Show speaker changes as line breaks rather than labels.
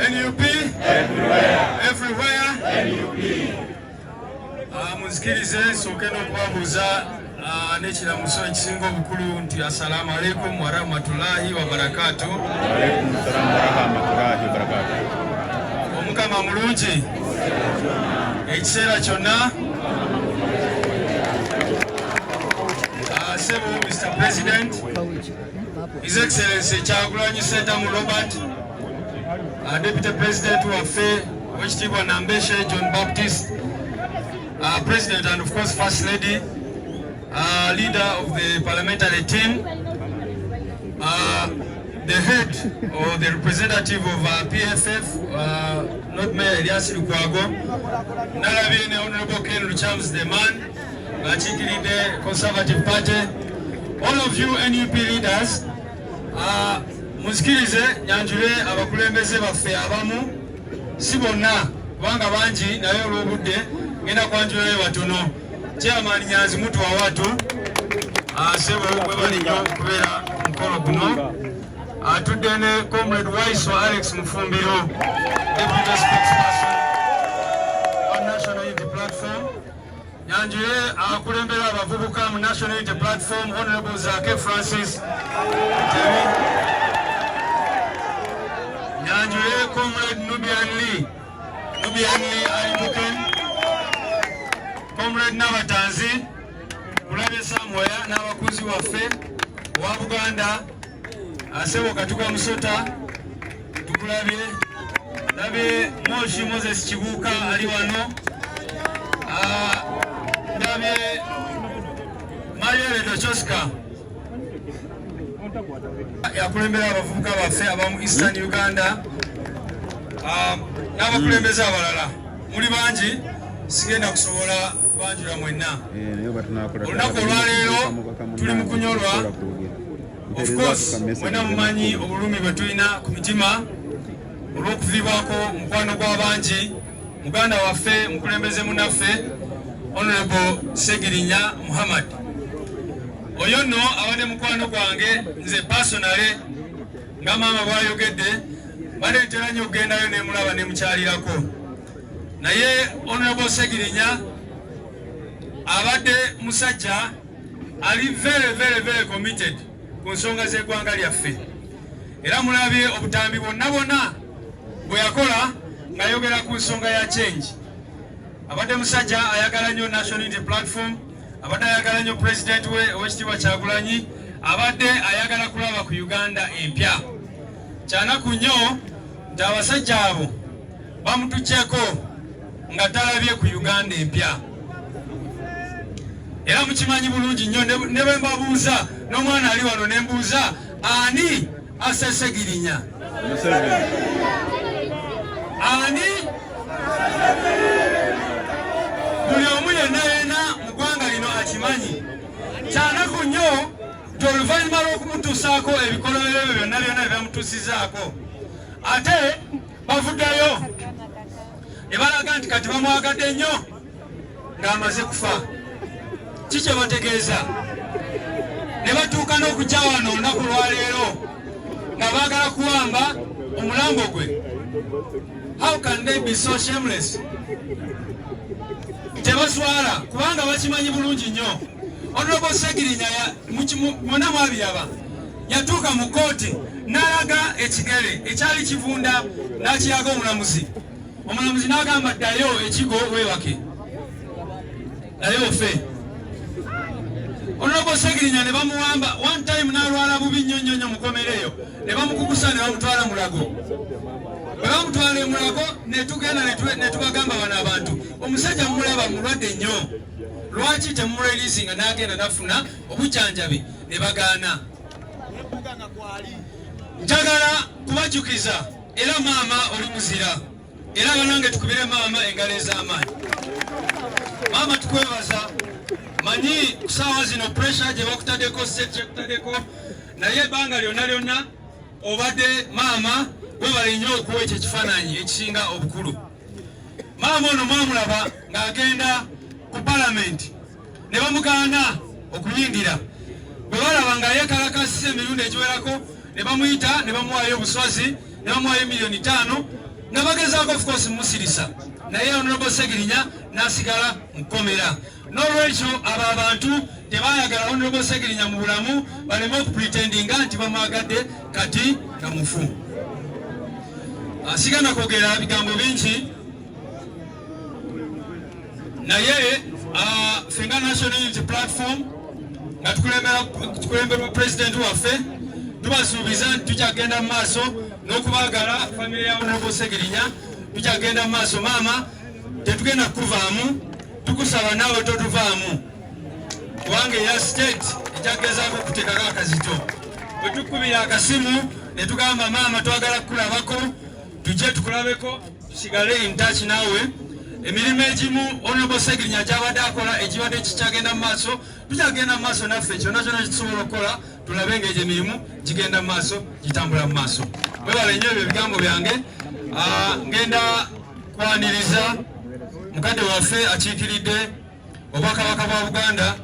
NUP everywhere. Muzikirize soke n'okubabuuza n'ekiramuso ekisinga obukulu nti assalamu alaikum wa rahmatullahi wa barakatuh. Omukama mulungi ekiseera kyonna. Sebo Mr. President, His Excellency Kyagulanyi Ssentamu Robert, Deputy President waffe Oweekitiibwa Nambeshe John Baptist, President and of course First Lady, leader of the parliamentary team, the head or the representative of PFF, not Mayor Elias Lukwago, Nalabye ne Honorable Ken Luchams, the man, the Conservative Party, all of you NUP leaders, musikirize nyanjule abakulembeze baffe abamu si bonna kubanga bangi naye olw'obudde ngenda kwanjulayo batono. Chairman Nyanzi mutu wa watu sebo bwe bali nnyo kubeera mukolo guno. Atudde ne Comrade Waiso Alex Mufumbiro, Deputy Spokesperson on National Unity Platform. Nyanjule akulembera abavubuka mu National Unity Platform, Honorable Zake Francis. Nyanjule Comrade Nubian Lee Alibuken, Comrade Nabatanzi, Kulabye Samuel n'abakuzi waffe wa Buganda, Asebo Katuka Musota, tukulabye, Labye Moshi Moses Kibuuka ali wano, Labye Mario Dochoska, yakulembera abavubuka baffe abamu Eastern Uganda, n'abakulembeze abalala muli bangi sigenda kusobola kubanjula mwenna. Olunaku olwaleero tuli mu kunyolwa. Of course mwenna mumanyi obulumi bwe tulina ku mitima olw'okuviibwako mukwano gw'abangi muganda waffe mukulembeze munaffe Honorable Segirinya Muhammad. Oyo nno abadde mukwano gwange nze personally nga maama bw'ayogedde baleetera nnyo okugendayo ne mulaba ne mukyalirako. Naye Honorable Segirinya abadde musajja ali very committed ku nsonga z'eggwanga lyaffe. Era mulabye obutambi bwonna bwe yakola ng'ayogera ku nsonga ya change. Abadde musajja ayagala nnyo National Unity Platform, abadde ayagala nnyo President we Oweekitiibwa Kyagulanyi, abadde ayagala kulaba ku Uganda empya. Kyanaku nnyo nti abasajja abo bamutukyeko nga talabye ku Uganda empya. Era mukimanyi bulungi nnyo ne bwe mbabuuza n'omwana ali wano ne mbuuza ani assa Segirinya? Ani? Buli omu yenna mu ggwanga lino akimanyi. Kyanaku nnyo nti oluvannyuma lw'okumutuusaako ebikolobero ebyo byonna bye bamutuusizaako ate bavuddeyo ne balaga nti kati bamwagadde nnyo ng'amaze kufa. Kikye bategeeza ne batuuka n'okujja wano olunaku lwaleero nga baagala kuwamba omulambo gwe. How can they be so shameless? Tebaswala kubanga bakimanyi bulungi nnyo. Honorable Segirinya mwonna mwabiraba yatuuka mu kooti n'alaga ekigere ekyali kivunda n'akiyaga omulamuzi. Omulamuzi n'agamba ddayo ekigo weebake naye ofe. Honorable Segirinya ne bamuwamba one time n'alwala bubi nnyo mukomereyo ne bamukukusa ne bamutwala Mulago. Bwe bamutwala e Mulago ne tugenda ne tubagamba bano abantu omusajja mulaba mulwadde nnyo, lwaki temumuleliisinga n'agenda nafuna obujjanjabi? Ne bagaana. Njagala kubajjukiza era maama oli muzira era banange tukubire maama engalo ez'amaanyi. Maama tukwebaza, manyi kusaawa zino pressure gye bakutaddeko sekutaddeko naye ebbanga lyonna obadde maama webale nnyo okuwa ekyo ekifaananyi ekisinga obukulu. Maama ono mwamulaba ng'agenda ku palamenti ne bamugaana okuyingira. Bwe balaba nga yeekalakasisa emirundi egiwerako ne bamuyita ne bamuwaayo obuswazi ne bamuwaayo $5,000 nabagezaako of course musirisa naye Honorable Segirinya nasigala mukomera n'olwekyo abo abantu tebayagala Honorable Segirinya mu bulamu baleme okupretendinga nti bamwagadde kati kamufu. Asigana kwogera bigambo bingi naye Fenga National Unity Platform nga tukulemberwa President waffe tubasuubiza nti tukyagenda mu maaso n'okubagala family ya Honorable Segirinya tukyagenda mu maaso. Maama tetugenda kuvaamu tukusaba naawe totuvaamu kubanga eya state ejagezaako okuteekako akazito bwe tukubira akasimu ne tugamba maama twagala kukulabako tujje tukulabeko tusigale in touch naawe. Emirimu egimu Honorable Segirinya gy'abadde akola ekibadde kikyagenda mu maaso tukyagenda mu maaso naffe kyonna kyonna kitusobola okukola tulabe ng'egyo emirimu gigenda mu maaso gitambula mu maaso. Webale nnyo ebyo ebigambo byange. Ngenda kwaniriza mukadde waffe akiikiridde obwakabaka bwa Buganda